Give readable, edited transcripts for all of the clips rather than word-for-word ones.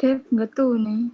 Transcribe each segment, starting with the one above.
Dev ngetu nih.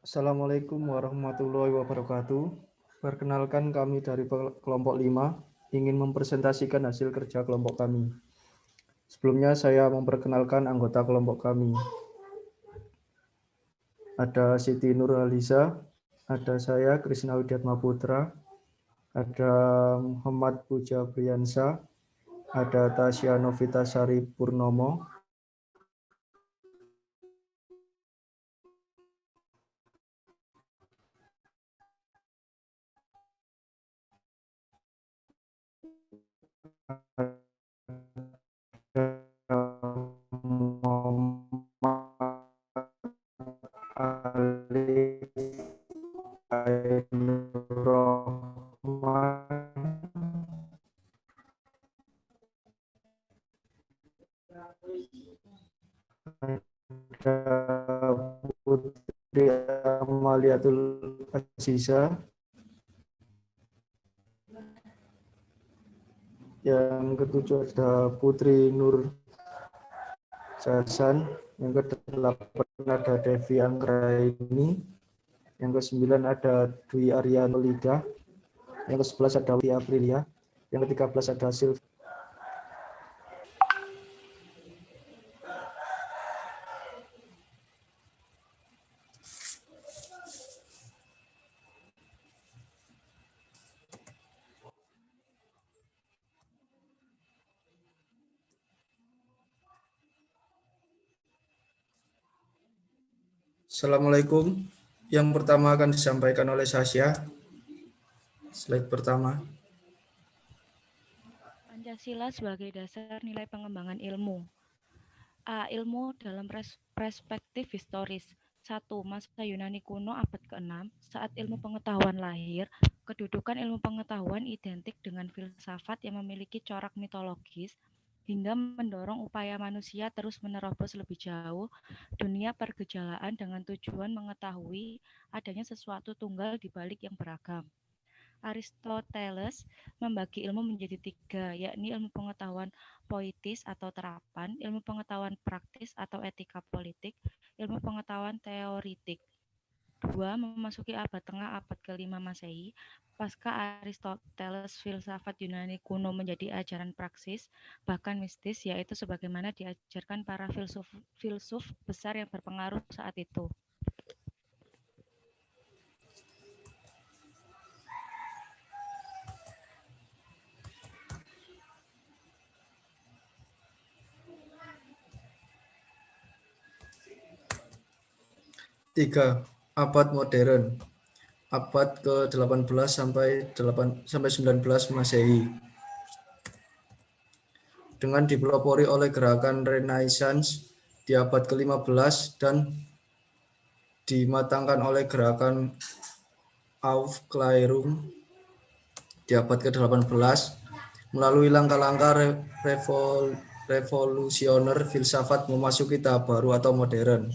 Assalamualaikum warahmatullahi wabarakatuh. Perkenalkan, kami dari kelompok 5 ingin mempresentasikan hasil kerja kelompok kami. Sebelumnya saya memperkenalkan anggota kelompok kami. Ada Siti Nurhaliza, ada saya Krisna Widiatma Putra, ada Muhammad Puja Priyansa, ada Tasya Novitasari Purnomo, Putri Amaliatul Aziza, yang ketujuh ada Putri Nur Jasan, yang ke-8 ada Devi Anggraini, yang ke-9 ada Dwi Aryano Lida, yang ke-11 ada Wati Aprilia, yang ke-13 ada Silvia. Assalamualaikum. Yang pertama akan disampaikan oleh Sasya. Slide pertama. Pancasila sebagai dasar nilai pengembangan ilmu. A. Ilmu dalam perspektif historis. 1. Masa Yunani kuno abad ke-6, saat ilmu pengetahuan lahir, kedudukan ilmu pengetahuan identik dengan filsafat yang memiliki corak mitologis, hingga mendorong upaya manusia terus menerobos lebih jauh dunia pergejalaan dengan tujuan mengetahui adanya sesuatu tunggal di balik yang beragam. Aristoteles membagi ilmu menjadi 3, yakni ilmu pengetahuan poetis atau terapan, ilmu pengetahuan praktis atau etika politik, ilmu pengetahuan teoritik. 2. Memasuki abad tengah abad ke-5 Masehi, pasca Aristoteles filsafat Yunani kuno menjadi ajaran praksis, bahkan mistis, yaitu sebagaimana diajarkan para filsuf besar yang berpengaruh saat itu. Tiga, abad modern, abad ke-18 sampai 19 Masehi. Dengan dipelopori oleh gerakan Renaissance di abad ke-15 dan dimatangkan oleh gerakan Aufklärung di abad ke-18 melalui langkah-langkah revolusioner filsafat memasuki tahap baru atau modern.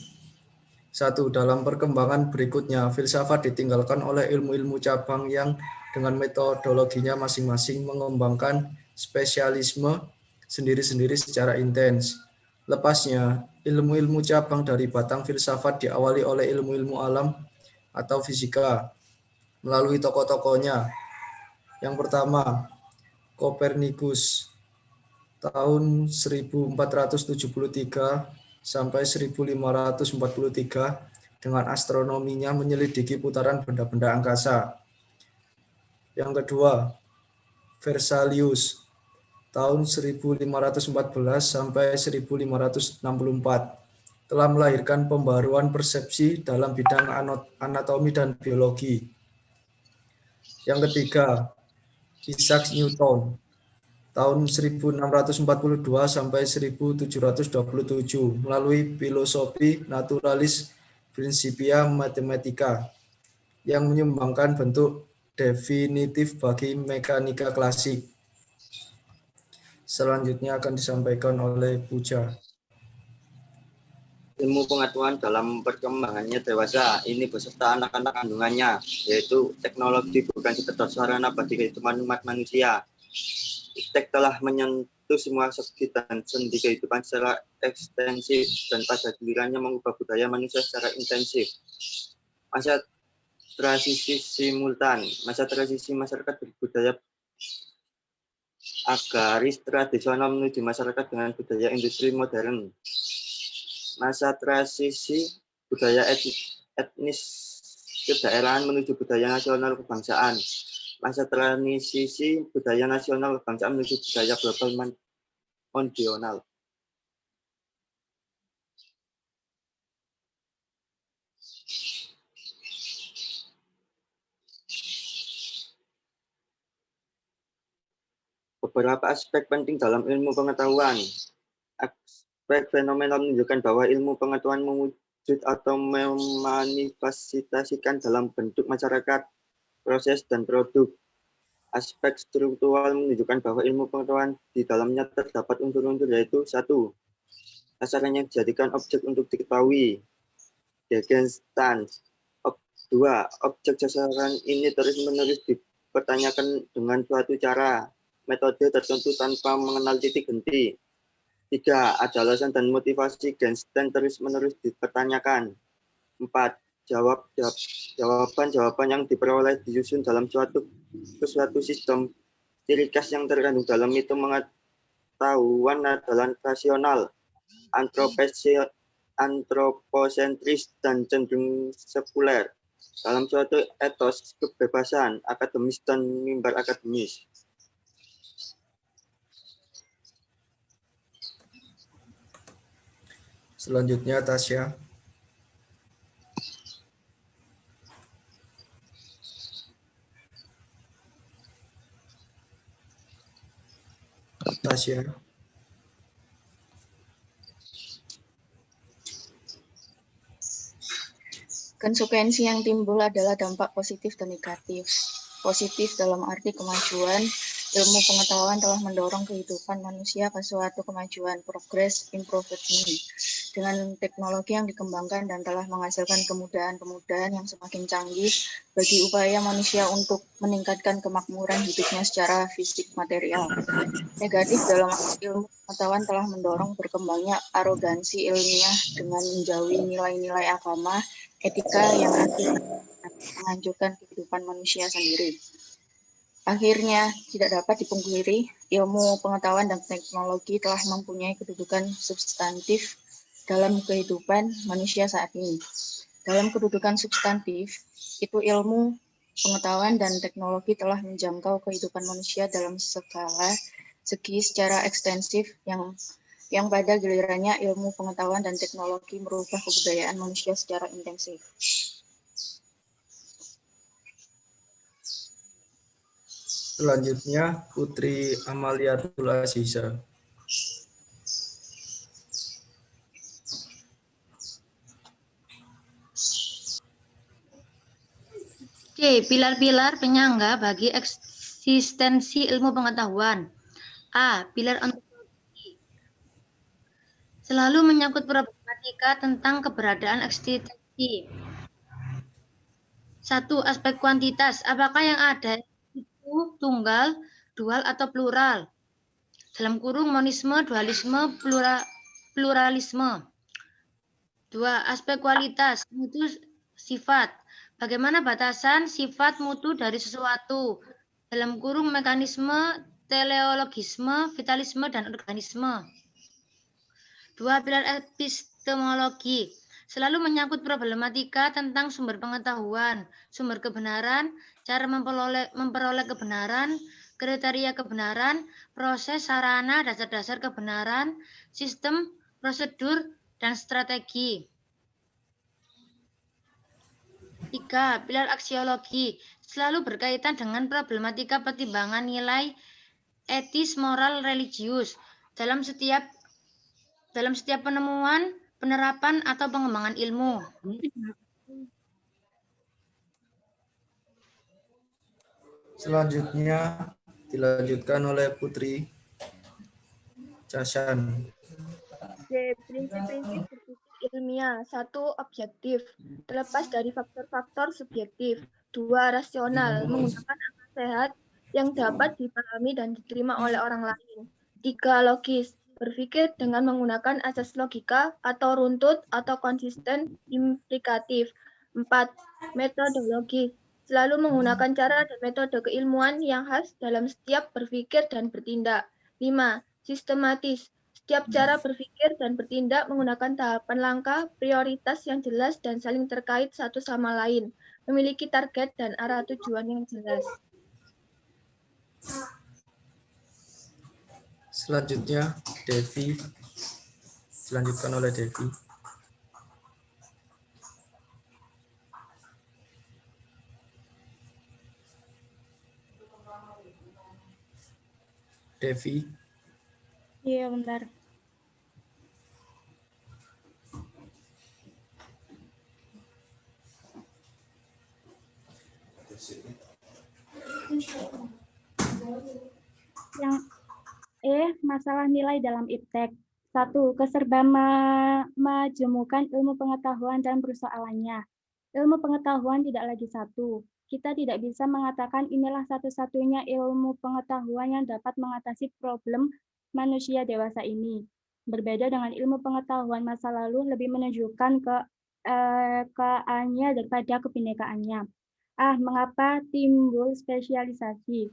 1. Dalam perkembangan berikutnya, filsafat ditinggalkan oleh ilmu-ilmu cabang yang dengan metodologinya masing-masing mengembangkan spesialisme sendiri-sendiri secara intens. Lepasnya, ilmu-ilmu cabang dari batang filsafat diawali oleh ilmu-ilmu alam atau fisika melalui tokoh-tokohnya. Yang pertama, Kopernikus tahun 1473 sampai 1543 dengan astronominya menyelidiki putaran benda-benda angkasa. Yang kedua, Vesalius tahun 1514 sampai 1564 telah melahirkan pembaruan persepsi dalam bidang anatomi dan biologi. Yang ketiga, Isaac Newton tahun 1642 sampai 1727 melalui filosofi naturalis Principia Mathematica yang menyumbangkan bentuk definitif bagi mekanika klasik. Selanjutnya akan disampaikan oleh Puja. Ilmu pengetahuan dalam perkembangannya dewasa ini beserta anak-anak kandungannya, yaitu teknologi bukan sekedar sarana bagi kehidupan umat manusia. Iptek telah menyentuh semua segi dan sendi kehidupan secara ekstensif dan pada gilirannya mengubah budaya manusia secara intensif. Masa transisi simultan, masa transisi masyarakat berbudaya agraris tradisional menuju masyarakat dengan budaya industri modern. Masa transisi budaya etnis kedaerahan menuju budaya nasional kebangsaan. Masa transisi budaya nasional kebangsaan menuju budaya global mondial. Beberapa aspek penting dalam ilmu pengetahuan. Aspek fenomenal menunjukkan bahwa ilmu pengetahuan mewujud atau memanifestasikan dalam bentuk masyarakat, proses, dan produk. Aspek struktural menunjukkan bahwa ilmu pengetahuan di dalamnya terdapat unsur-unsur yaitu 1. Sasaran yang dijadikan objek untuk diketahui, Gegenstand. 2. Objek sasaran ini terus-menerus dipertanyakan dengan suatu cara, metode tertentu tanpa mengenal titik henti. 3. Ada alasan dan motivasi Gegenstand terus-menerus dipertanyakan. 4. Jawaban-jawaban yang diperoleh disusun dalam suatu sistem. Ciri khas yang terkandung dalam itu pengetahuan adalah rasional, antropocentris, dan cenderung sekuler. Dalam suatu etos kebebasan akademis dan mimbar akademis. Selanjutnya Tasya. Konsekuensi yang timbul adalah dampak positif dan negatif. Positif dalam arti kemajuan ilmu pengetahuan telah mendorong kehidupan manusia ke suatu kemajuan, progress, improvement, dengan teknologi yang dikembangkan dan telah menghasilkan kemudahan-kemudahan yang semakin canggih bagi upaya manusia untuk meningkatkan kemakmuran hidupnya secara fisik material. Negatif dalam ilmu pengetahuan telah mendorong berkembangnya arogansi ilmiah dengan menjauhi nilai-nilai agama, etika yang akhirnya menghancurkan kehidupan manusia sendiri. Akhirnya, tidak dapat dipungkiri, ilmu pengetahuan dan teknologi telah mempunyai kedudukan substantif dalam kehidupan manusia saat ini. Dalam kedudukan substantif, itu ilmu pengetahuan dan teknologi telah menjangkau kehidupan manusia dalam segala segi secara ekstensif yang pada gilirannya ilmu pengetahuan dan teknologi merubah kebudayaan manusia secara intensif. Selanjutnya, Putri Amaliatul Aziza. C. Pilar-pilar penyangga bagi eksistensi ilmu pengetahuan. A. Pilar ontologi. Selalu menyangkut problematika tentang keberadaan eksistensi. 1. Aspek kuantitas. Apakah yang ada itu tunggal, dual, atau plural? Dalam kurung monisme, dualisme, pluralisme. 2. Aspek kualitas. Mutu sifat. Bagaimana batasan sifat mutu dari sesuatu? Dalam kurung mekanisme, teleologisme, vitalisme, dan organisme. 2. Pilar epistemologi. Selalu menyangkut problematika tentang sumber pengetahuan, sumber kebenaran, cara memperoleh kebenaran, kriteria kebenaran, proses, sarana, dasar-dasar kebenaran, sistem, prosedur, dan strategi. 3. Pilar aksiologi. Selalu berkaitan dengan problematika pertimbangan nilai etis, moral, religius dalam setiap penemuan, penerapan, atau pengembangan ilmu. Selanjutnya dilanjutkan oleh Putri Casan. C. Prinsip-prinsip berpikir ilmiah. 1. Objektif, terlepas dari faktor-faktor subjektif. 2. Rasional, menggunakan akal sehat yang dapat dipahami dan diterima oleh orang lain. 3. Logis, berpikir dengan menggunakan asas logika atau runtut atau konsisten implikatif. 4. Metodologis, selalu menggunakan cara dan metode keilmuan yang khas dalam setiap berpikir dan bertindak. 5. Sistematis, setiap cara berpikir dan bertindak menggunakan tahapan langkah, prioritas yang jelas dan saling terkait satu sama lain, memiliki target dan arah tujuan yang jelas. Selanjutnya, Devi. Dilanjutkan oleh Devi. Devi. Iya, bentar. Yang masalah nilai dalam iptek. 1. Keserba-majumukan ilmu pengetahuan dan persoalannya. Ilmu pengetahuan tidak lagi satu. Kita tidak bisa mengatakan inilah satu-satunya ilmu pengetahuan yang dapat mengatasi problem manusia dewasa ini. Berbeda dengan ilmu pengetahuan masa lalu, lebih menunjukkan keanekaragaannya daripada kebinekaannya. Mengapa timbul spesialisasi?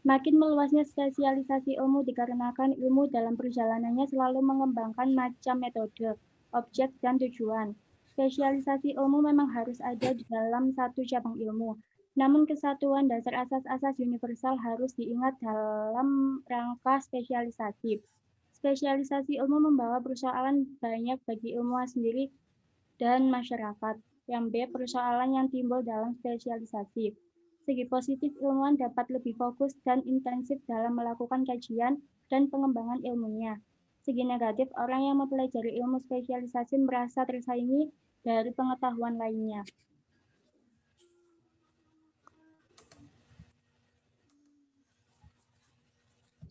Makin meluasnya spesialisasi ilmu dikarenakan ilmu dalam perjalanannya selalu mengembangkan macam metode, objek, dan tujuan. Spesialisasi ilmu memang harus ada di dalam satu cabang ilmu. Namun kesatuan dasar asas-asas universal harus diingat dalam rangka spesialisasi. Spesialisasi ilmu membawa persoalan banyak bagi ilmuwan sendiri dan masyarakat. Yang B, persoalan yang timbul dalam spesialisasi. Segi positif, ilmuwan dapat lebih fokus dan intensif dalam melakukan kajian dan pengembangan ilmunya. Segi negatif, orang yang mempelajari ilmu spesialisasi merasa tersaingi dari pengetahuan lainnya.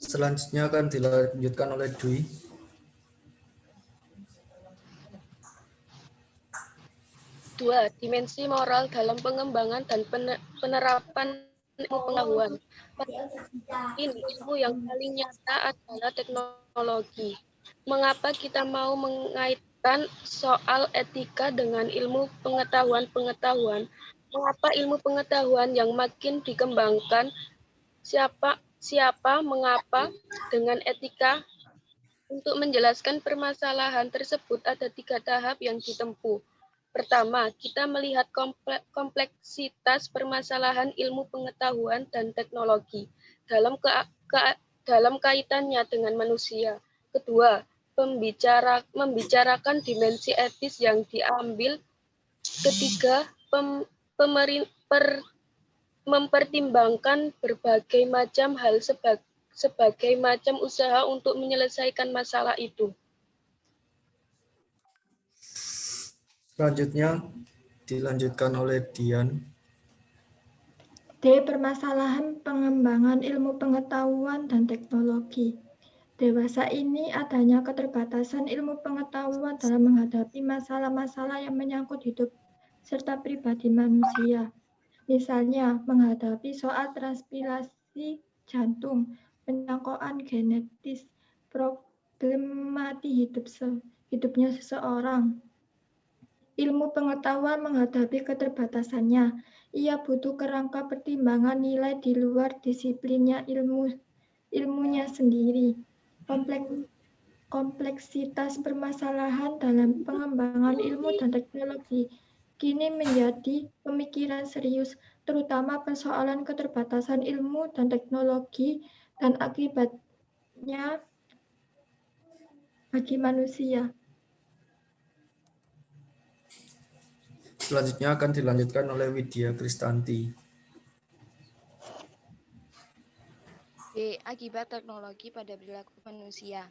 Selanjutnya akan dilanjutkan oleh Dwi. Dua, dimensi moral dalam pengembangan dan penerapan ilmu pengetahuan. Ini ilmu yang paling nyata adalah teknologi. Mengapa kita mau mengaitkan soal etika dengan ilmu pengetahuan? Mengapa ilmu pengetahuan yang makin dikembangkan, siapa, mengapa, dengan etika? Untuk menjelaskan permasalahan tersebut ada 3 tahap yang ditempuh. Pertama, kita melihat kompleksitas permasalahan ilmu pengetahuan dan teknologi dalam kaitannya dengan manusia. Kedua, membicarakan dimensi etis yang diambil. Ketiga, mempertimbangkan berbagai macam hal sebagai macam usaha untuk menyelesaikan masalah itu. Selanjutnya dilanjutkan oleh Dian. D. Permasalahan pengembangan ilmu pengetahuan dan teknologi. Dewasa ini adanya keterbatasan ilmu pengetahuan dalam menghadapi masalah-masalah yang menyangkut hidup serta pribadi manusia. Misalnya, menghadapi soal transpilasi jantung, penyangkauan genetis, problematik hidupnya seseorang. Ilmu pengetahuan menghadapi keterbatasannya. Ia butuh kerangka pertimbangan nilai di luar disiplinnya ilmunya sendiri. Kompleksitas permasalahan dalam pengembangan ilmu dan teknologi kini menjadi pemikiran serius, terutama persoalan keterbatasan ilmu dan teknologi dan akibatnya bagi manusia. Selanjutnya akan dilanjutkan oleh Widya Kristanti. B. Akibat teknologi pada perilaku manusia.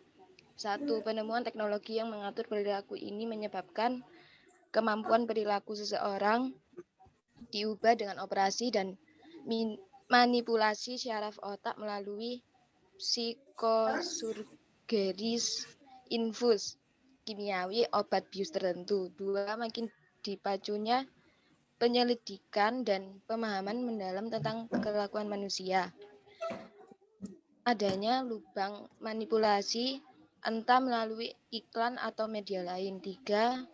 1. Penemuan teknologi yang mengatur perilaku ini menyebabkan kemampuan perilaku seseorang diubah dengan operasi dan manipulasi syaraf otak melalui psikosurgeris infus kimiawi obat bius tertentu. 2. Makin dipacunya penyelidikan dan pemahaman mendalam tentang kelakuan manusia. Adanya lubang manipulasi entah melalui iklan atau media lain. 3.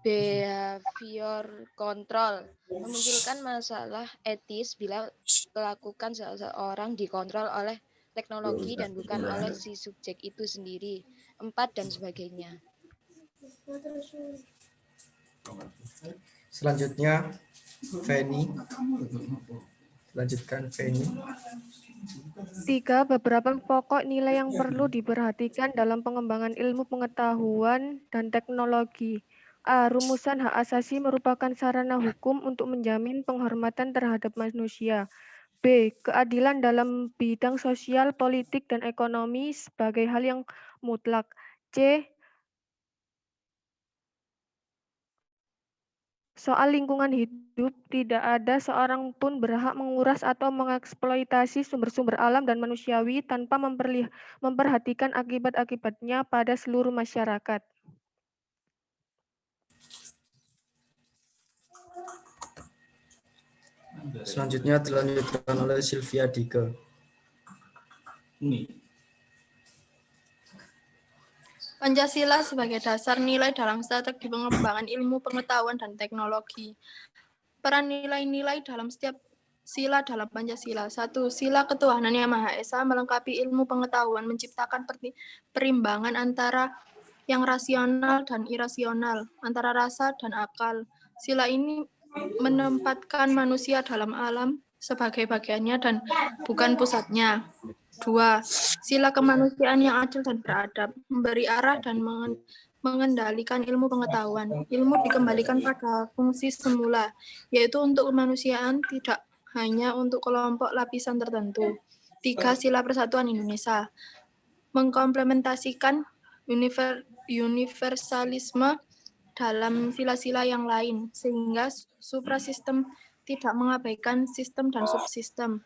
Behavior control memunculkan masalah etis bila melakukan seseorang dikontrol oleh teknologi dan bukan oleh si subjek itu sendiri. 4. Dan sebagainya. Selanjutnya, Feni. Lanjutkan, Feni. 3. Beberapa pokok nilai yang perlu diperhatikan dalam pengembangan ilmu pengetahuan dan teknologi. A. Rumusan hak asasi merupakan sarana hukum untuk menjamin penghormatan terhadap manusia. B. Keadilan dalam bidang sosial, politik, dan ekonomi sebagai hal yang mutlak. C. Soal lingkungan hidup, tidak ada seorang pun berhak menguras atau mengeksploitasi sumber-sumber alam dan manusiawi tanpa memperhatikan akibat-akibatnya pada seluruh masyarakat. Selanjutnya dilanjutkan oleh Sylvia Dike. Pancasila sebagai dasar nilai dalam strategi pengembangan ilmu pengetahuan dan teknologi. Peran nilai-nilai dalam setiap sila dalam Pancasila. 1. Sila ketuhanan yang Maha Esa melengkapi ilmu pengetahuan, menciptakan perimbangan antara yang rasional dan irasional, antara rasa dan akal. Sila ini menempatkan manusia dalam alam sebagai bagiannya dan bukan pusatnya. 2. Sila kemanusiaan yang adil dan beradab, memberi arah dan mengendalikan ilmu pengetahuan. Ilmu dikembalikan pada fungsi semula, yaitu untuk kemanusiaan, tidak hanya untuk kelompok lapisan tertentu. 3. Sila persatuan Indonesia, mengkomplementasikan universalisme dalam sila-sila yang lain, sehingga suprasistem tidak mengabaikan sistem dan subsistem.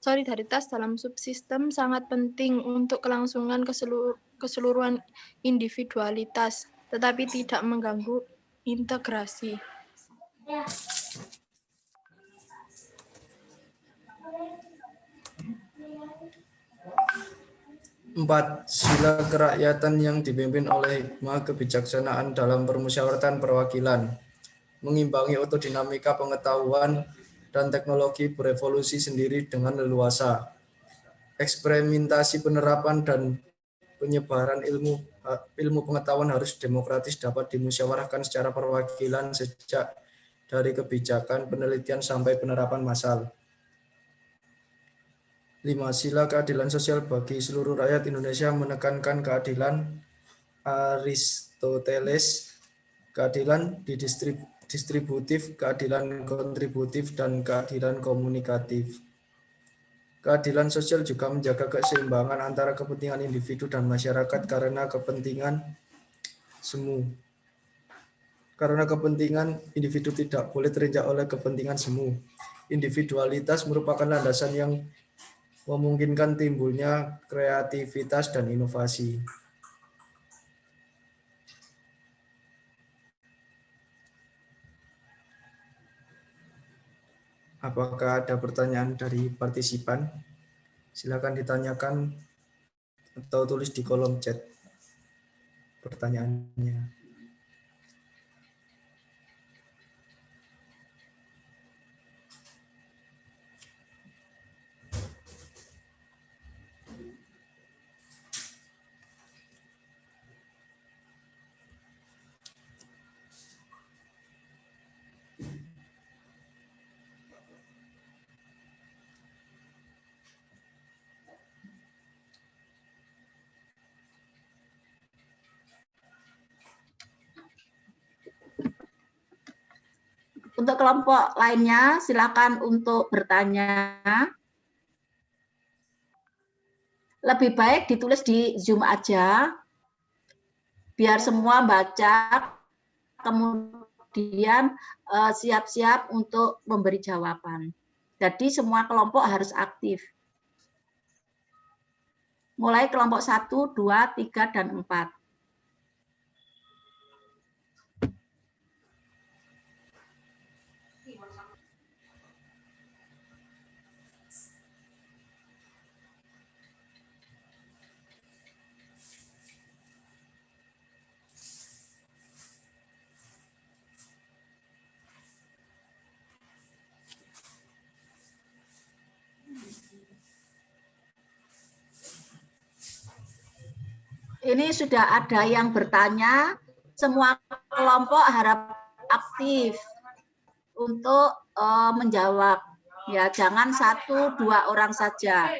Solidaritas dalam subsistem sangat penting untuk kelangsungan keseluruhan individualitas, tetapi tidak mengganggu integrasi. 4. Sila kerakyatan yang dipimpin oleh hikmah kebijaksanaan dalam permusyawaratan perwakilan, mengimbangi otodinamika pengetahuan dan teknologi berevolusi sendiri dengan leluasa. Eksperimentasi penerapan dan penyebaran ilmu pengetahuan harus demokratis, dapat dimusyawarahkan secara perwakilan sejak dari kebijakan penelitian sampai penerapan massal. 5. Sila keadilan sosial bagi seluruh rakyat Indonesia menekankan keadilan Aristoteles, keadilan distributif, keadilan kontributif, dan keadilan komunikatif. Keadilan sosial juga menjaga keseimbangan antara kepentingan individu dan masyarakat karena kepentingan semu. Karena kepentingan individu tidak boleh terinjak oleh kepentingan semu. Individualitas merupakan landasan yang memungkinkan timbulnya kreativitas dan inovasi. Apakah ada pertanyaan dari partisipan? Silakan ditanyakan atau tulis di kolom chat pertanyaannya. Untuk kelompok lainnya, silakan untuk bertanya. Lebih baik ditulis di Zoom aja, biar semua baca, kemudian siap-siap untuk memberi jawaban. Jadi semua kelompok harus aktif. Mulai kelompok 1, 2, 3, dan 4. Ini sudah ada yang bertanya, semua kelompok harap aktif untuk menjawab. Ya, jangan 1, 2 orang saja.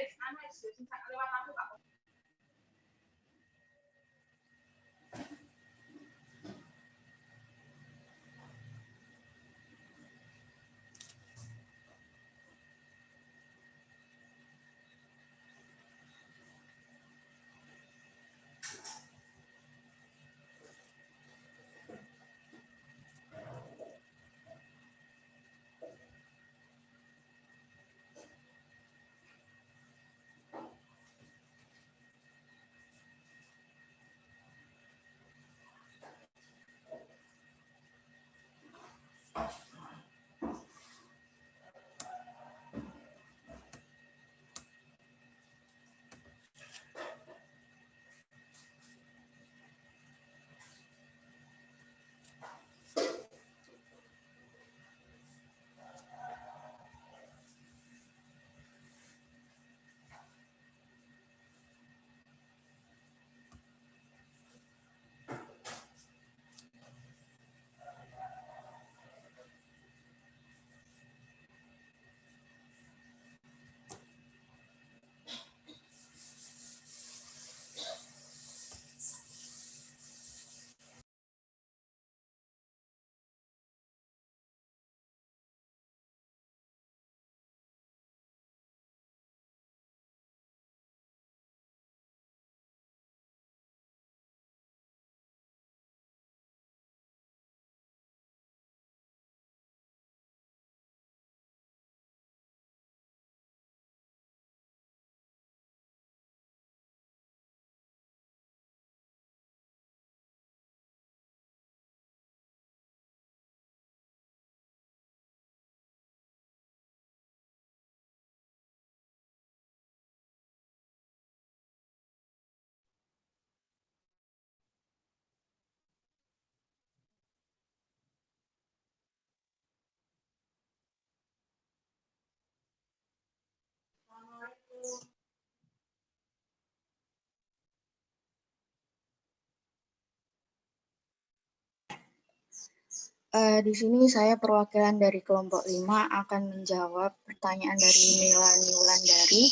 Di sini saya perwakilan dari kelompok 5 akan menjawab pertanyaan dari Melani Wulandari.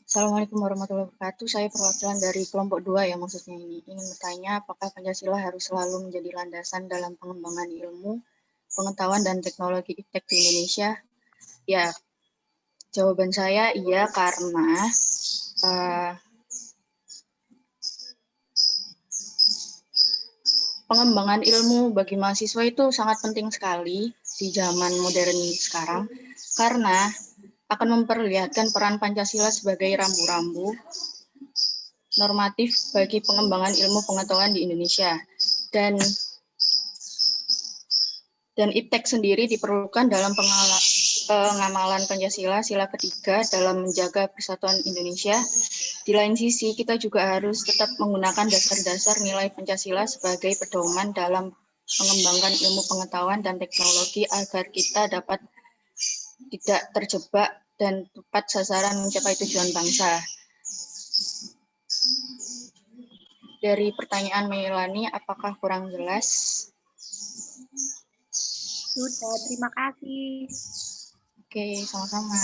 Assalamualaikum warahmatullahi wabarakatuh. Saya perwakilan dari kelompok 2 ya maksudnya ini. Ingin bertanya apakah Pancasila harus selalu menjadi landasan dalam pengembangan ilmu, pengetahuan, dan teknologi iptek di Indonesia? Ya, jawaban saya iya karena pengembangan ilmu bagi mahasiswa itu sangat penting sekali di zaman modern sekarang karena akan memperlihatkan peran Pancasila sebagai rambu-rambu normatif bagi pengembangan ilmu pengetahuan di Indonesia. Dan iptek sendiri diperlukan dalam pengamalan Pancasila sila ketiga dalam menjaga persatuan Indonesia. Di lain sisi, kita juga harus tetap menggunakan dasar-dasar nilai Pancasila sebagai pedoman dalam mengembangkan ilmu pengetahuan dan teknologi agar kita dapat tidak terjebak dan tepat sasaran mencapai tujuan bangsa. Dari pertanyaan Melani, apakah kurang jelas? Sudah, terima kasih. Oke, sama-sama.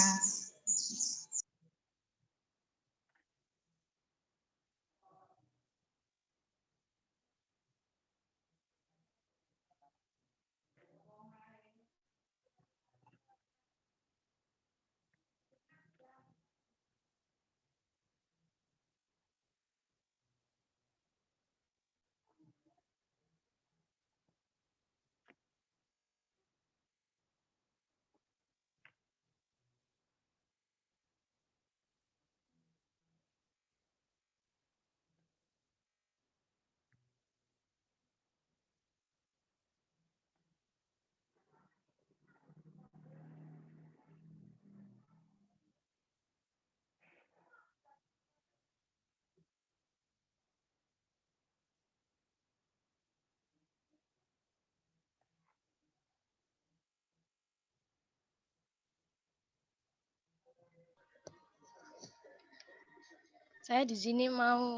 Saya di sini mau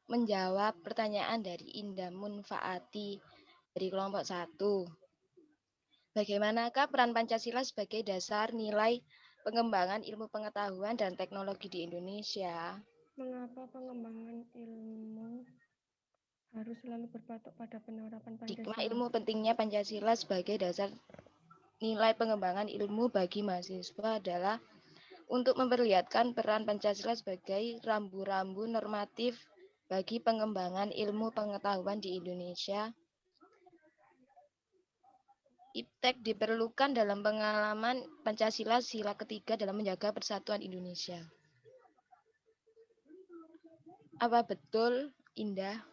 menjawab pertanyaan dari Indah Munfaati dari kelompok 1. Bagaimanakah peran Pancasila sebagai dasar nilai pengembangan ilmu pengetahuan dan teknologi di Indonesia? Mengapa pengembangan ilmu harus selalu berpatok pada penerapan Paradigma Pancasila? ilmu pentingnya Pancasila sebagai dasar nilai pengembangan ilmu bagi mahasiswa adalah untuk memperlihatkan peran Pancasila sebagai rambu-rambu normatif bagi pengembangan ilmu pengetahuan di Indonesia. Iptek diperlukan dalam pengalaman Pancasila sila ketiga dalam menjaga persatuan Indonesia. Apa betul, Indah?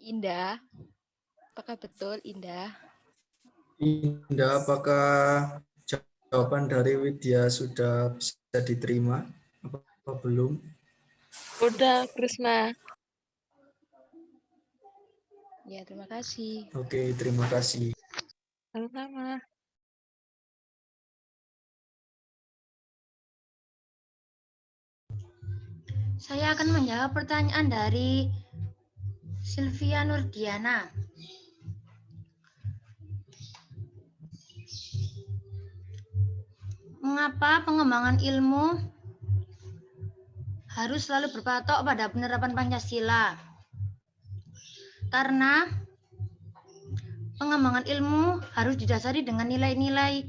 Indah, apakah betul, Indah? Indah, apakah jawaban dari Widya sudah bisa diterima? Apa belum? Udah, Krisna. Ya, terima kasih. Oke, terima kasih. Sama-sama. Saya akan menjawab pertanyaan dari Sylvia Nurdiana. Mengapa pengembangan ilmu harus selalu berpatok pada penerapan Pancasila. Karena pengembangan ilmu harus didasari dengan nilai-nilai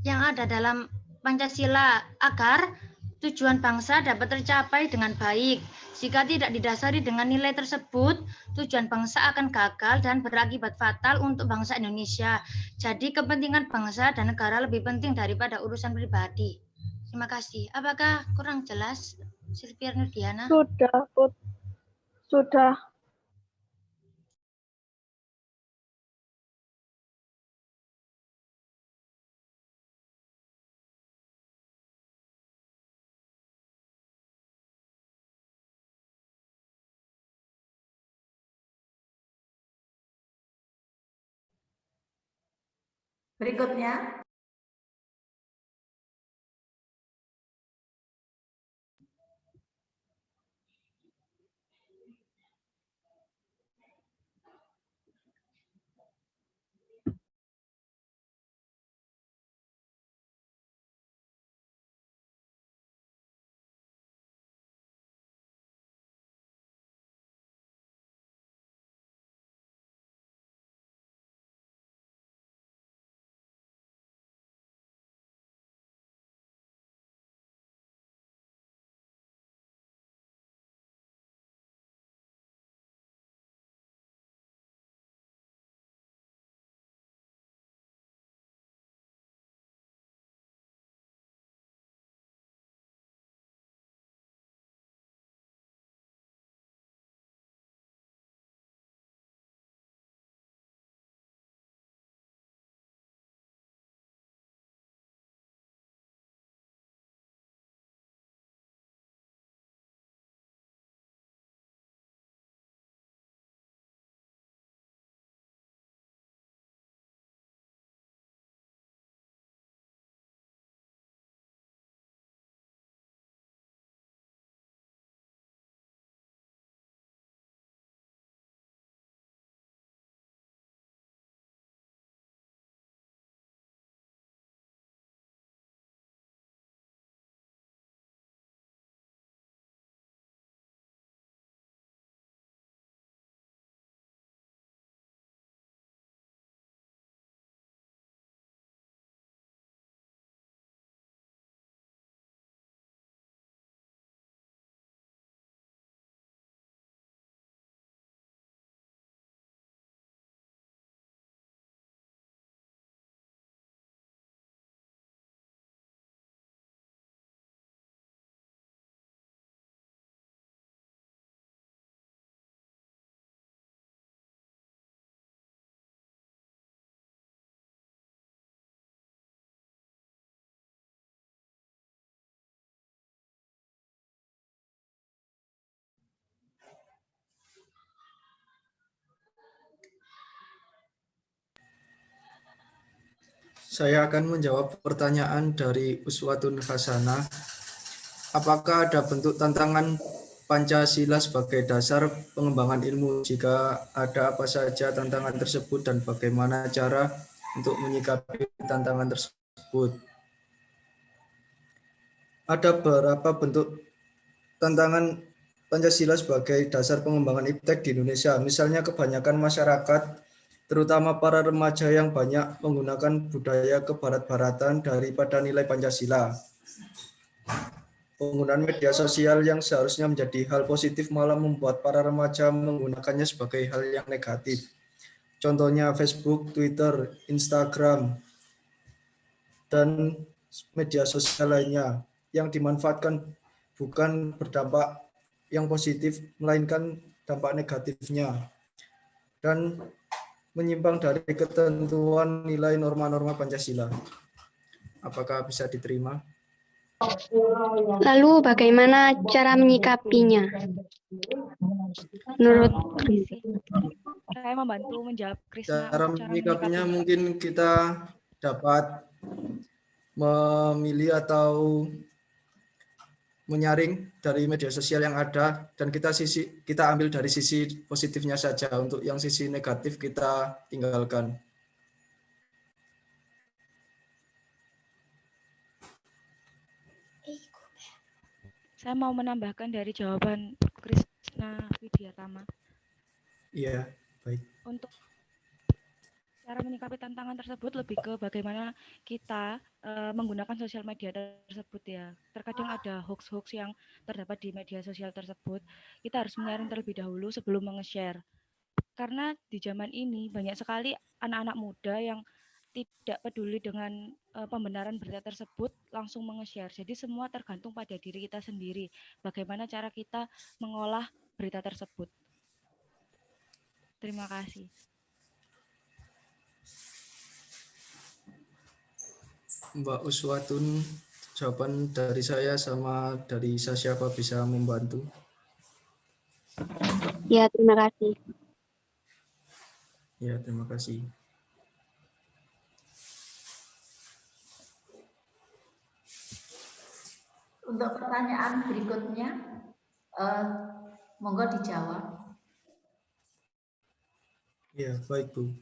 yang ada dalam Pancasila agar tujuan bangsa dapat tercapai dengan baik. Jika tidak didasari dengan nilai tersebut, tujuan bangsa akan gagal dan berakibat fatal untuk bangsa Indonesia. Jadi kepentingan bangsa dan negara lebih penting daripada urusan pribadi. Terima kasih. Apakah kurang jelas, Sylvia Nurdiana? Sudah. Berikutnya. Saya akan menjawab pertanyaan dari Uswatun Hasanah. Apakah ada bentuk tantangan Pancasila sebagai dasar pengembangan ilmu? Jika ada, apa saja tantangan tersebut dan bagaimana cara untuk menyikapi tantangan tersebut? Ada beberapa bentuk tantangan Pancasila sebagai dasar pengembangan iptek di Indonesia. Misalnya kebanyakan masyarakat, terutama para remaja yang banyak menggunakan budaya kebarat-baratan daripada nilai Pancasila. Penggunaan media sosial yang seharusnya menjadi hal positif malah membuat para remaja menggunakannya sebagai hal yang negatif. Contohnya Facebook, Twitter, Instagram, dan media sosial lainnya yang dimanfaatkan bukan berdampak yang positif, melainkan dampak negatifnya, dan menyimpang dari ketentuan nilai norma-norma Pancasila. Apakah bisa diterima? Lalu bagaimana cara menyikapinya? Menurut saya membantu menjawab Krisna. Cara menyikapinya mungkin kita dapat memilih atau menyaring dari media sosial yang ada dan kita ambil dari sisi positifnya saja, untuk yang sisi negatif kita tinggalkan. Saya mau menambahkan dari jawaban Krisna Widyatama. Iya, baik. Untuk cara menyikapi tantangan tersebut lebih ke bagaimana kita menggunakan sosial media tersebut ya. Terkadang ada hoax-hoax yang terdapat di media sosial tersebut. Kita harus menyaring terlebih dahulu sebelum menge-share. Karena di zaman ini banyak sekali anak-anak muda yang tidak peduli dengan pembenaran berita tersebut langsung menge-share. Jadi semua tergantung pada diri kita sendiri. Bagaimana cara kita mengolah berita tersebut. Terima kasih. Mbak Uswatun, jawaban dari saya sama dari siapa bisa membantu? Ya, terima kasih. Ya, terima kasih. Untuk pertanyaan berikutnya, monggo dijawab. Ya, baik Bu.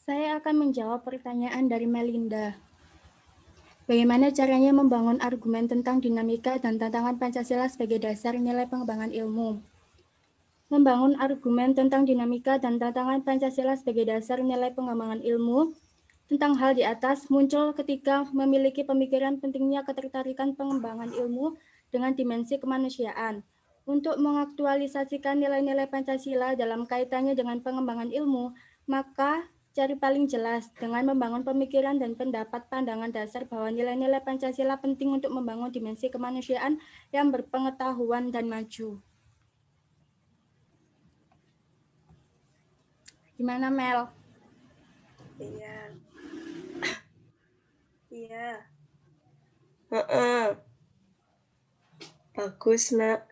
Saya akan menjawab pertanyaan dari Melinda. Bagaimana caranya membangun argumen tentang dinamika dan tantangan Pancasila sebagai dasar nilai pengembangan ilmu? Membangun argumen tentang dinamika dan tantangan Pancasila sebagai dasar nilai pengembangan ilmu tentang hal di atas muncul ketika memiliki pemikiran pentingnya ketertarikan pengembangan ilmu dengan dimensi kemanusiaan. Untuk mengaktualisasikan nilai-nilai Pancasila dalam kaitannya dengan pengembangan ilmu, maka cari paling jelas dengan membangun pemikiran dan pendapat pandangan dasar bahwa nilai-nilai Pancasila penting untuk membangun dimensi kemanusiaan yang berpengetahuan dan maju. Gimana, Mel? Iya. Iya. Bagus, Nak.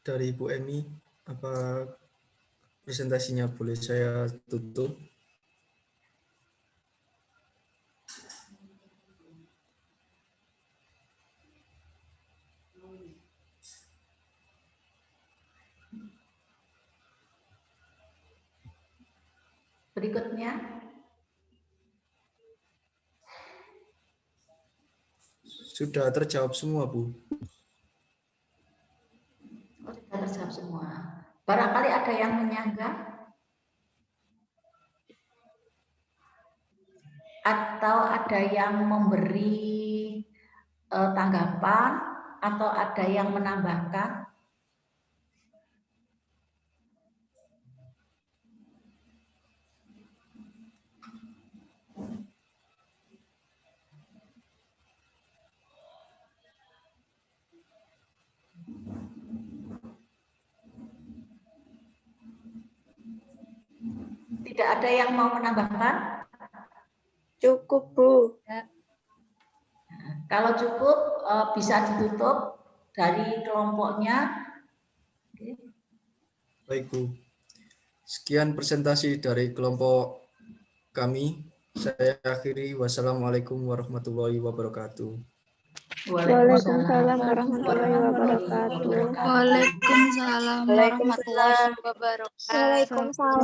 Dari Bu Emi, apa presentasinya boleh saya tutup? Berikutnya. Sudah terjawab semua, Bu. Sudah terjawab semua. Barangkali ada yang menyangga? Atau ada yang memberi tanggapan? Atau ada yang menambahkan? Tidak ada yang mau menambahkan? Cukup, Bu. Kalau cukup bisa ditutup dari kelompoknya. Baik, Bu. Sekian presentasi dari kelompok kami. Saya akhiri. Wassalamualaikum warahmatullahi wabarakatuh. Waalaikumsalam warahmatullahi wabarakatuh. Waalaikumsalam warahmatullahi wabarakatuh. Waalaikumsalam.